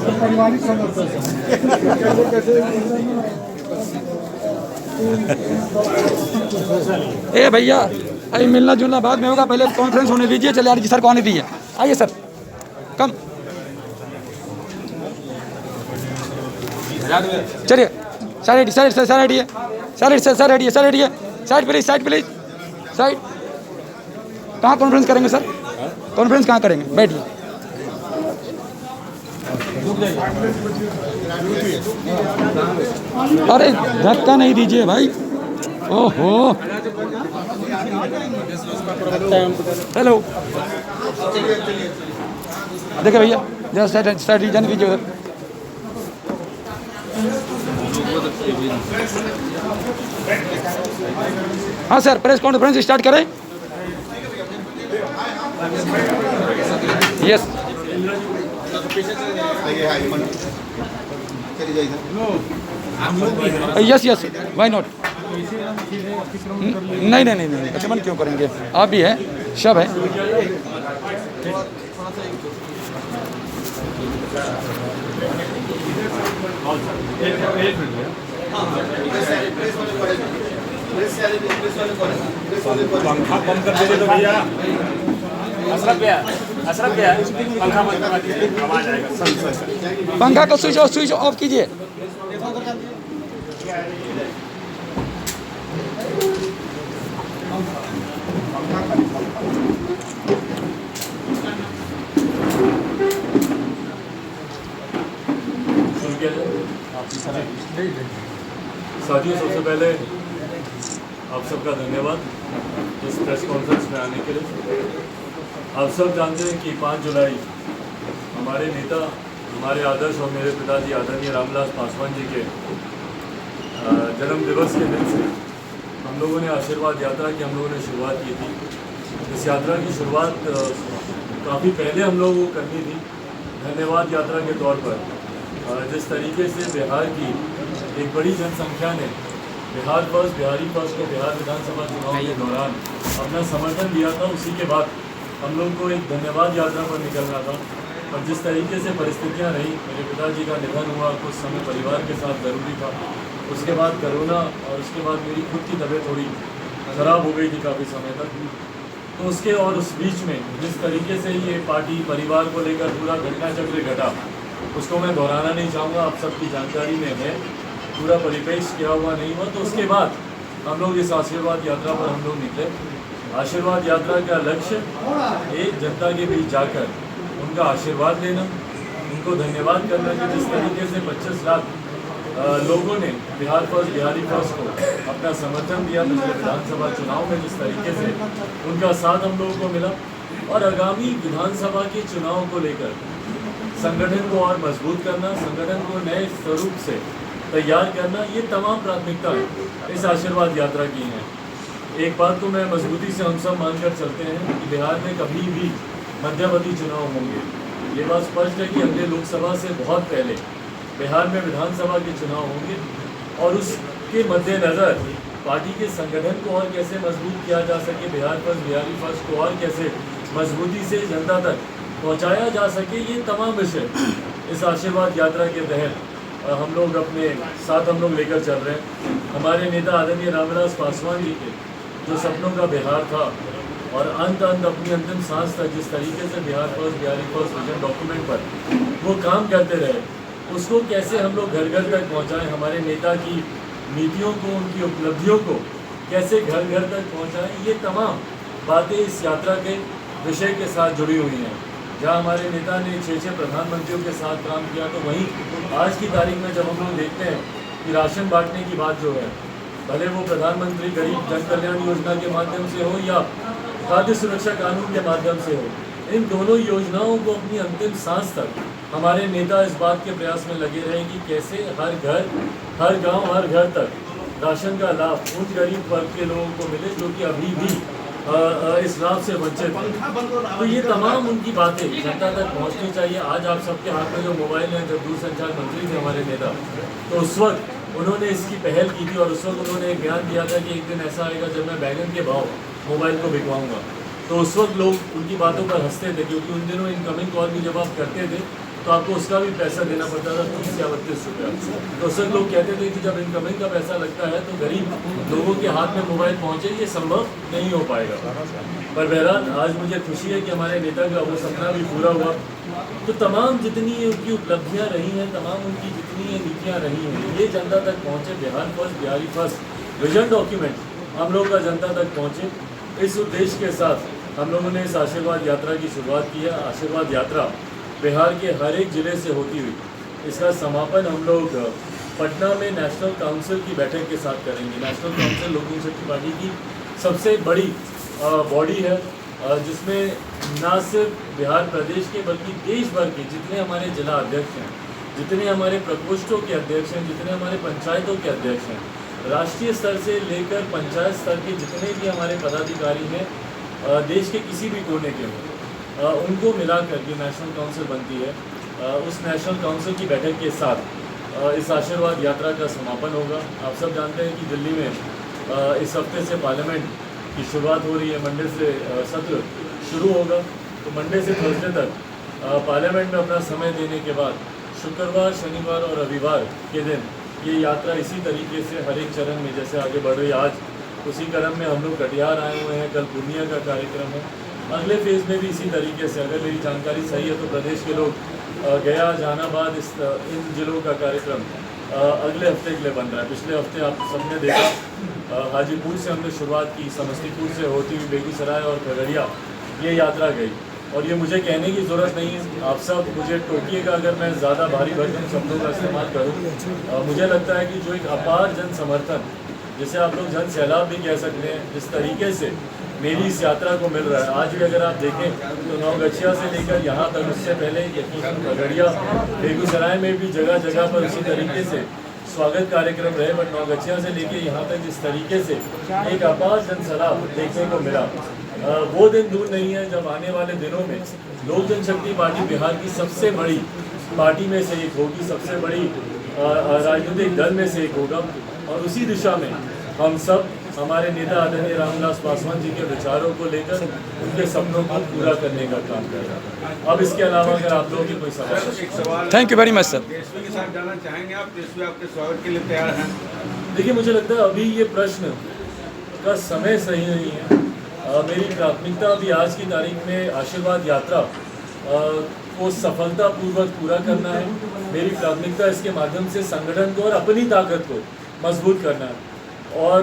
पारिवारिक समस्या पंखा बंद कर दीजिए तो भैया। अशरफ भैया, पंखा बंद करवा दीजिए, आवाज आएगा। पंखा को स्विच ऑफ कीजिए। साथियों, सबसे पहले आप सबका धन्यवाद इस प्रेस कॉन्फ्रेंस में आने के लिए। आप सब जानते हैं कि 5 जुलाई हमारे नेता, हमारे आदर्श और मेरे पिताजी आदरणीय रामविलास पासवान जी के जन्म दिवस के दिन से हम लोगों ने आशीर्वाद यात्रा की शुरुआत की थी। इस यात्रा की शुरुआत काफ़ी पहले हम लोगों को करनी थी। धन्यवाद यात्रा के तौर पर जिस तरीके से बिहार की एक बड़ी जनसंख्या ने बिहार फर्स्ट, बिहारी फर्स्ट को बिहार विधानसभा चुनाव के दौरान अपना समर्थन दिया था, उसी के बाद हम लोग को एक धन्यवाद यात्रा पर निकलना था। और जिस तरीके से परिस्थितियां रही, मेरे पिताजी का निधन हुआ, कुछ समय परिवार के साथ ज़रूरी था, उसके बाद कोरोना, और उसके बाद मेरी खुद की तबीयत थोड़ी ख़राब हो गई थी काफ़ी समय तक। तो उसके और उस बीच में जिस तरीके से ये पार्टी परिवार को लेकर पूरा घटना चक्र घटा, उसको मैं दोहराना नहीं चाहूँगा, आप सबकी जानकारी में है, पूरा परिपेक्ष क्या हुआ नहीं हुआ। तो उसके बाद हम लोग इस आशीर्वाद यात्रा पर हम लोग निकले। आशीर्वाद यात्रा का लक्ष्य एक जनता के बीच जाकर उनका आशीर्वाद लेना, उनको धन्यवाद करना कि जिस तरीके से 25 लाख लोगों ने बिहार फर्स्ट, बिहारी फर्स्ट को अपना समर्थन दिया पिछले विधानसभा चुनाव में, जिस तरीके से उनका साथ हम लोगों को मिला, और आगामी विधानसभा के चुनाव को लेकर संगठन को और मजबूत करना, संगठन को नए स्वरूप से तैयार करना, ये तमाम प्राथमिकताएं इस आशीर्वाद यात्रा की हैं। एक बात को मैं मजबूती से हम सब मानकर चलते हैं कि बिहार में कभी भी मध्यावधि चुनाव होंगे। ये बात स्पष्ट है कि अगले लोकसभा से बहुत पहले बिहार में विधानसभा के चुनाव होंगे, और उसके मद्देनज़र पार्टी के संगठन को और कैसे मजबूत किया जा सके, बिहार फर्स्ट, बिहारी फर्स्ट को और कैसे मजबूती से जनता तक पहुंचाया जा सके, ये तमाम विषय इस आशीर्वाद यात्रा के तहत हम लोग अपने साथ हम लोग लेकर चल रहे हैं। हमारे नेता आदरणीय रामविलास पासवान जी के जो सपनों का बिहार था, और अंत अपनी अंतिम सांस तक जिस तरीके से Bihar first, Bihari first vision document पर वो काम करते रहे, उसको कैसे हम लोग घर घर तक पहुँचाएँ, हमारे नेता की नीतियों को, उनकी उपलब्धियों को कैसे घर घर तक पहुँचाएँ, ये तमाम बातें इस यात्रा के विषय के साथ जुड़ी हुई हैं। जहाँ हमारे नेता ने 6 प्रधानमंत्रियों के साथ काम किया, तो वहीं आज की तारीख में जब हम लोग देखते हैं कि राशन बांटने की बात जो है, भले वो प्रधानमंत्री गरीब जन कल्याण योजना के माध्यम से हो या खाद्य सुरक्षा कानून के माध्यम से हो, इन दोनों योजनाओं को अपनी अंतिम सांस तक हमारे नेता इस बात के प्रयास में लगे रहे कि कैसे हर घर, हर गाँव, हर घर तक राशन का लाभ उन गरीब वर्ग के लोगों को मिले जो कि अभी भी इस लाभ से वंचित है। तो ये तमाम उनकी बातें जनता तक पहुंचनी चाहिए। आज आप सबके हाथ में जो मोबाइल है, जब दूरसंचार मंत्री थे हमारे नेता, तो उस वक्त उन्होंने इसकी पहल की थी, और उस वक्त उन्होंने एक बयान दिया था कि एक दिन ऐसा आएगा जब मैं बैगन के भाव मोबाइल को बिकवाऊंगा। तो उस वक्त लोग उनकी बातों पर हंसते थे, क्योंकि उन दिनों इनकमिंग कॉल भी जब आप करते थे तो आपको उसका भी पैसा देना पड़ता था 30 या 32 रुपया। तो सब लोग कहते थे कि जब इनकमिंग का पैसा लगता है तो गरीब लोगों के हाथ में मोबाइल पहुँचे, ये संभव नहीं हो पाएगा। पर बहरहाल आज मुझे खुशी है कि हमारे नेता का वो सपना भी पूरा हुआ। तो तमाम जितनी उनकी उपलब्धियाँ रही हैं, तमाम उनकी जितनी नीतियाँ रही हैं, ये जनता तक पहुँचे। Bihar first, Bihari first vision document हम लोग का जनता तक पहुँचे। इस उद्देश्य के साथ हम लोगों ने इस आशीर्वाद यात्रा की शुरुआत की है। आशीर्वाद यात्रा बिहार के हर एक ज़िले से होती हुई इसका समापन हम लोग पटना में नेशनल काउंसिल की बैठक के साथ करेंगे। नेशनल काउंसिल लोक जनशक्ति पार्टी की सबसे बड़ी बॉडी है, जिसमें न सिर्फ बिहार प्रदेश के बल्कि देश भर के जितने हमारे जिला अध्यक्ष हैं, जितने हमारे प्रकोष्ठों के अध्यक्ष हैं, जितने हमारे पंचायतों के अध्यक्ष हैं, राष्ट्रीय स्तर से लेकर पंचायत स्तर के जितने भी हमारे पदाधिकारी हैं, देश के किसी भी कोने के हों, उनको मिला करके नेशनल काउंसिल बनती है। उस नेशनल काउंसिल की बैठक के साथ इस आशीर्वाद यात्रा का समापन होगा। आप सब जानते हैं कि दिल्ली में इस हफ्ते से पार्लियामेंट की शुरुआत हो रही है। मंडे से सत्र शुरू होगा, तो मंडे से थर्सडे तक पार्लियामेंट में अपना समय देने के बाद शुक्रवार, शनिवार और रविवार के दिन ये यात्रा इसी तरीके से हर एक चरण में जैसे आगे बढ़ रही है। आज उसी क्रम में हम लोग कटिहार आए हुए हैं, कल पूर्णिया का कार्यक्रम है। अगले फेज़ में भी इसी तरीके से, अगर मेरी जानकारी सही है तो प्रदेश के लोग गया, जहानाबाद, इन जिलों का कार्यक्रम अगले हफ्ते के लिए बन रहा है। पिछले हफ्ते आप सबने देखा हाजीपुर से हमने शुरुआत की, समस्तीपुर से होती हुई बेगूसराय और खगड़िया ये यात्रा गई। और ये मुझे कहने की ज़रूरत नहीं है, आप सब मुझे टोकिएगा अगर मैं ज़्यादा भारी भरकम शब्दों का इस्तेमाल करूँ। मुझे लगता है कि जो एक अपार जन समर्थन, जिसे आप लोग जन सैलाब भी कह सकते हैं, जिस तरीके से मेरी इस यात्रा को मिल रहा है, आज भी अगर आप देखें तो नौगछिया से लेकर यहाँ तक, उससे पहले खगड़िया, बेगूसराय में भी जगह जगह पर उसी तरीके से स्वागत कार्यक्रम रहे, बट नौगछिया से लेकर यहाँ तक जिस तरीके से एक अपार जन सैलाब देखने को मिला, वो दिन दूर नहीं है जब आने वाले दिनों में लोक जनशक्ति पार्टी बिहार की सबसे बड़ी पार्टी में से एक होगी, सबसे बड़ी राजनीतिक दल में से एक होगा। और उसी दिशा में हम सब, हमारे नेता आदरणीय रामविलास पासवान जी के विचारों को लेकर उनके सपनों को पूरा करने का काम कर रहा है। अब इसके अलावा अगर आप लोगों की कोई सवाल। Thank you very much sir. Tejashwi के साथ जाना चाहेंगे आप? तेजस्वी आपके स्वागत के लिए तैयार हैं? देखिए, मुझे लगता है अभी ये प्रश्न का समय सही नहीं है। मेरी प्राथमिकता अभी आज की तारीख में आशीर्वाद यात्रा को सफलतापूर्वक पूरा करना है। मेरी प्राथमिकता इसके माध्यम से संगठन को और अपनी ताकत को मजबूत करना है। और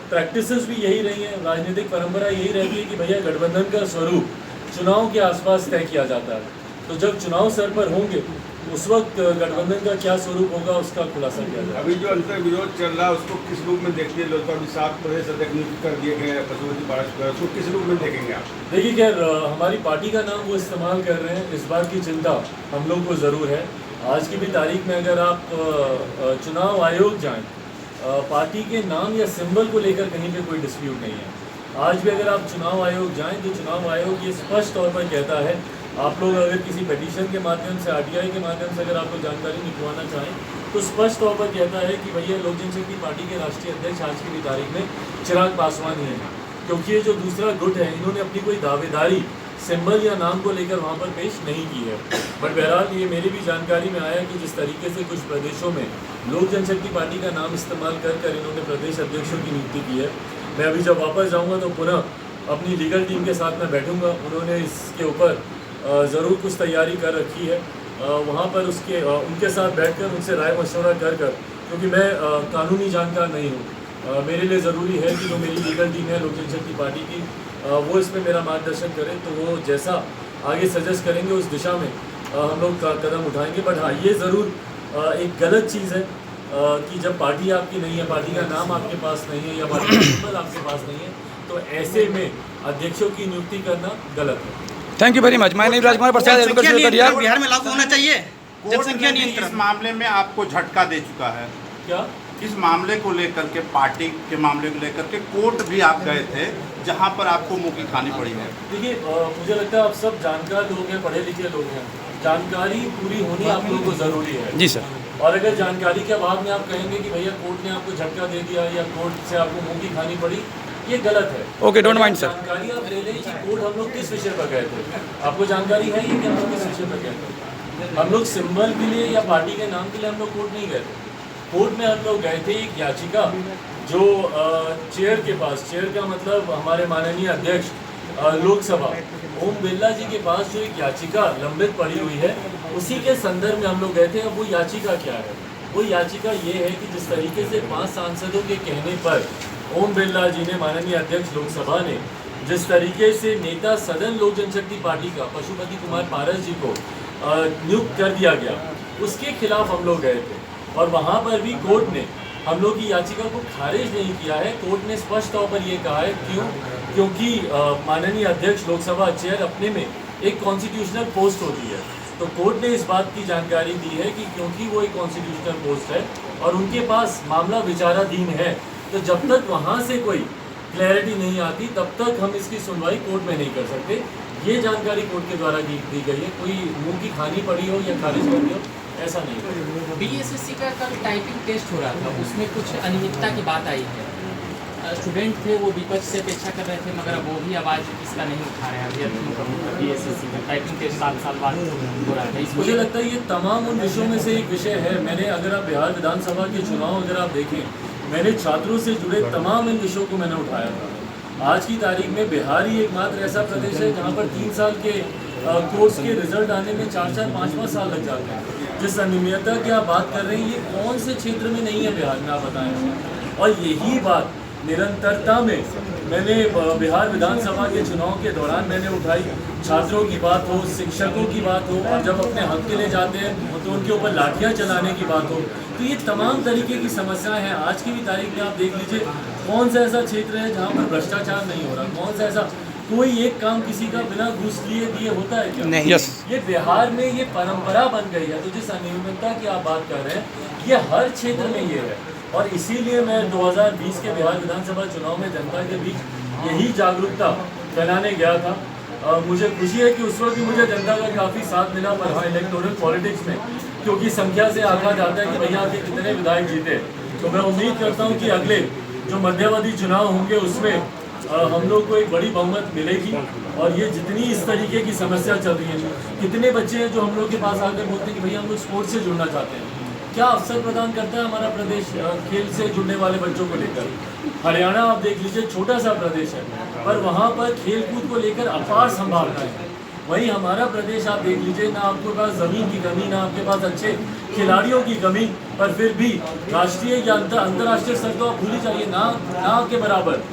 प्रैक्टिसेस भी यही रही हैं, राजनीतिक परंपरा यही रहती है कि भैया गठबंधन का स्वरूप चुनाव के आसपास तय किया जाता है। तो जब चुनाव सर पर होंगे उस वक्त गठबंधन का क्या स्वरूप होगा उसका खुलासा किया जाएगा। अभी जो अंतर विरोध चल रहा है उसको किस रूप में देखते हैं? लोग अभी 7 प्रदेश अध्यक्ष नियुक्त कर दिए गए पशुपति पारस, उसको किस रूप में देखेंगे आप? देखिए, खैर हमारी पार्टी का नाम वो इस्तेमाल कर रहे हैं, इस बात की चिंता हम लोग को ज़रूर है। आज की भी तारीख में अगर आप चुनाव आयोग जाएँ, पार्टी के नाम या सिंबल को लेकर कहीं पे कोई डिस्प्यूट नहीं है। आज भी अगर आप चुनाव आयोग जाएं तो चुनाव आयोग ये स्पष्ट तौर पर कहता है, आप लोग अगर किसी पिटीशन के माध्यम से, आरटीआई के माध्यम से अगर आप लोग जानकारी निकलवाना चाहें तो स्पष्ट तौर पर कहता है कि भैया लोक जनशक्ति पार्टी के राष्ट्रीय अध्यक्ष आज की भी तारीख में चिराग पासवान ही हैं। क्योंकि ये जो दूसरा गुट है, इन्होंने अपनी कोई दावेदारी सिंबल या नाम को लेकर वहाँ पर पेश नहीं की है। बट बहरहाल ये मेरी भी जानकारी में आया कि जिस तरीके से कुछ प्रदेशों में लोक जनशक्ति पार्टी का नाम इस्तेमाल कर इन्होंने प्रदेश अध्यक्षों की नियुक्ति की है। मैं अभी जब वापस जाऊंगा तो पुनः अपनी लीगल टीम के साथ मैं बैठूंगा। उन्होंने इसके ऊपर ज़रूर कुछ तैयारी कर रखी है, वहाँ पर उनके साथ बैठकर उनसे राय मशवरा कर क्योंकि मैं कानूनी जानकार नहीं हूँ, मेरे लिए ज़रूरी है कि जो मेरी लीगल टीम है लोक जनशक्ति पार्टी की, वो इसमें मेरा मार्गदर्शन करें। तो वो जैसा आगे सजेस्ट करेंगे उस दिशा में हम लोग कदम उठाएंगे। बट हाँ, ये ज़रूर एक गलत चीज़ है कि जब पार्टी आपकी नहीं है, पार्टी का नाम आपके पास नहीं है या पार्टी का सिंबल आपके पास नहीं है, तो ऐसे में अध्यक्षों की नियुक्ति करना गलत है। Thank you very much. मैं राजकुमार प्रसाद बिहार में लागू होना चाहिए। जनसंख्या नियंत्रण इस मामले में आपको झटका दे चुका है क्या? इस मामले को लेकर के, पार्टी के मामले को लेकर के कोर्ट भी आप गए थे जहां पर आपको मुंह की खानी पड़ी है। देखिए, मुझे लगता है आप सब जानकार लोग हैं, पढ़े लिखे लोग हैं, जानकारी पूरी होनी आप लोगों को ज़रूरी है। जी सर। और अगर जानकारी के अभाव में आप कहेंगे कि भैया कोर्ट ने आपको झटका दे दिया या कोर्ट से आपको मुंह की खानी पड़ी, ये गलत है। Okay, don't mind sir. जानकारी आप ले लें कि कोर्ट हम लोग किस विषय पर गए थे। आपको जानकारी है ये कि हम लोग किस विषय पर गए थे? हम लोग सिंबल के लिए या पार्टी के नाम के लिए हम लोग कोर्ट नहीं गए थे। कोर्ट में हम लोग गए थे एक याचिका जो चेयर के पास, चेयर का मतलब हमारे माननीय अध्यक्ष लोकसभा ओम बिरला जी के पास जो एक याचिका लंबित पड़ी हुई है, उसी के संदर्भ में हम लोग गए थे। अब वो याचिका क्या है? वो याचिका ये है कि जिस तरीके से 5 सांसदों के कहने पर ओम बिरला जी ने, माननीय अध्यक्ष लोकसभा ने, जिस तरीके से नेता सदन लोक जनशक्ति पार्टी का पशुपति कुमार पारस जी को नियुक्त कर दिया गया, उसके खिलाफ हम लोग गए थे। और वहाँ पर भी कोर्ट ने हम लोग की याचिका को खारिज नहीं किया है। कोर्ट ने स्पष्ट तौर पर ये कहा है क्योंकि माननीय अध्यक्ष लोकसभा चेयर अपने में एक कॉन्स्टिट्यूशनल पोस्ट होती है। तो कोर्ट ने इस बात की जानकारी दी है कि क्योंकि वो एक कॉन्स्टिट्यूशनल पोस्ट है और उनके पास मामला विचाराधीन है, तो जब तक वहाँ से कोई क्लैरिटी नहीं आती तब तक हम इसकी सुनवाई कोर्ट में नहीं कर सकते। ये जानकारी कोर्ट के द्वारा दी गई है। कोई मुंह की खानी पड़ी हो या खारिज कर दी हो, ऐसा नहीं। बीएसएससी का कल टाइपिंग टेस्ट हो रहा था, उसमें कुछ अनियमितता की बात आई है। स्टूडेंट थे वो विपक्ष से अपेक्षा कर रहे थे, मगर वो भी आवाज़ इसका नहीं उठा रहे हैं। अभ्यर्थियों का बीएसएससी का टाइपिंग टेस्ट 7 साल बाद हो रहा था। मुझे लगता है ये तमाम उन विषयों में से एक विषय है। मैंने, अगर आप बिहार विधानसभा के चुनाव अगर आप देखें, मैंने छात्रों से जुड़े तमाम इन विषयों को मैंने उठाया था। आज की तारीख में बिहार ही एकमात्र ऐसा प्रदेश है जहाँ पर 3 साल के कोर्स के रिजल्ट आने में 4-4, 5-5 साल लग जाते हैं। जिस अनियमितता की आप बात कर रहे हैं, ये कौन से क्षेत्र में नहीं है बिहार में, आप बताएं। और यही बात निरंतरता में मैंने बिहार विधानसभा के चुनाव के दौरान मैंने उठाई। छात्रों की बात हो, शिक्षकों की बात हो, और जब अपने हक के लिए जाते हैं तो उनके ऊपर लाठियाँ चलाने की बात हो, तो ये तमाम तरीके की समस्याएं हैं। आज की भी तारीख में आप देख लीजिए, कौन सा ऐसा क्षेत्र है जहाँ पर भ्रष्टाचार नहीं हो रहा? कौन सा ऐसा कोई एक काम किसी का बिना घूस लिए दिए होता है क्या? नहीं। यस। ये बिहार में ये परंपरा बन गई है। तो जिस अनियमितता की आप बात कर रहे हैं, ये हर क्षेत्र में ये है। और इसीलिए मैं 2020 के बिहार विधानसभा चुनाव में जनता के बीच यही जागरूकता फैलाने गया था। मुझे खुशी है कि उस वक्त भी मुझे जनता का काफ़ी साथ मिला। पर हाँ, इलेक्टोरल पॉलिटिक्स में क्योंकि संख्या से आंका जाता है कि भैया आपके कितने विधायक जीते, तो मैं उम्मीद करता हूँ कि अगले जो मध्यावधि चुनाव होंगे उसमें हम लोग को एक बड़ी बहुमत मिलेगी। और ये जितनी इस तरीके की समस्या चल रही है, कितने बच्चे हैं जो हम लोग के पास आकर बोलते हैं कि भैया हम लोग स्पोर्ट्स से जुड़ना चाहते हैं। क्या अवसर प्रदान करता है हमारा प्रदेश खेल से जुड़ने वाले बच्चों को लेकर? हरियाणा आप देख लीजिए, छोटा सा प्रदेश है, पर वहाँ पर खेल कूद को लेकर अपार संभावनाएं हैं। वहीं हमारा प्रदेश आप देख लीजिए, ना आपके पास ज़मीन की कमी, ना आपके पास अच्छे खिलाड़ियों की कमी, पर फिर भी राष्ट्रीय या अंतर्राष्ट्रीय स्तर तो आप भूल ही जाइए, ना के बराबर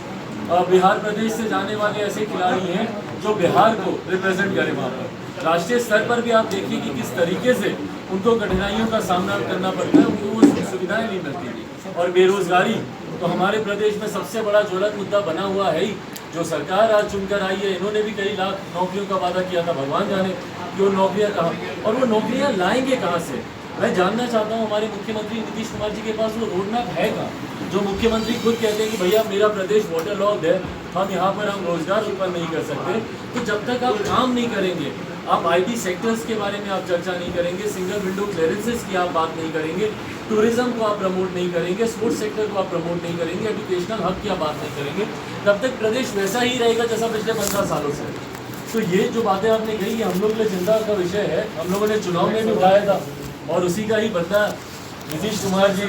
बिहार प्रदेश से जाने वाले ऐसे खिलाड़ी हैं जो बिहार को रिप्रेजेंट करें वहाँ पर। राष्ट्रीय स्तर पर भी आप देखिए कि किस तरीके से उनको कठिनाइयों का सामना करना पड़ता है, उनको वो सुविधाएं नहीं मिलती। और बेरोजगारी तो हमारे प्रदेश में सबसे बड़ा ज्वलंत मुद्दा बना हुआ है ही। जो सरकार आज चुनकर आई है, इन्होंने भी कई लाख नौकरियों का वादा किया था, भगवान जाने कि वो नौकरियाँ कहाँ, और वो नौकरियाँ लाएंगे कहाँ से? मैं जानना चाहता हूँ हमारे मुख्यमंत्री नीतीश कुमार जी के पास वो रोड मैप है कहाँ? जो मुख्यमंत्री खुद कहते हैं कि भैया मेरा प्रदेश वाटर लॉक्ड है, हम यहाँ पर हम रोजगार उत्पन्न नहीं कर सकते। तो जब तक आप काम नहीं करेंगे, आप आईटी सेक्टर्स के बारे में आप चर्चा नहीं करेंगे, सिंगल विंडो क्लियरेंसेस की आप बात नहीं करेंगे, टूरिज्म को आप प्रमोट नहीं करेंगे, स्पोर्ट्स सेक्टर को आप प्रमोट नहीं करेंगे, एजुकेशनल हब की आप बात नहीं करेंगे, तब तक प्रदेश वैसा ही रहेगा जैसा पिछले 15 सालों से। तो ये जो बातें आपने कही, ये हम लोग के लिए चिंता का विषय है। हम लोगों ने चुनाव में भी उठाया था और उसी का ही बदला नीतीश कुमार जी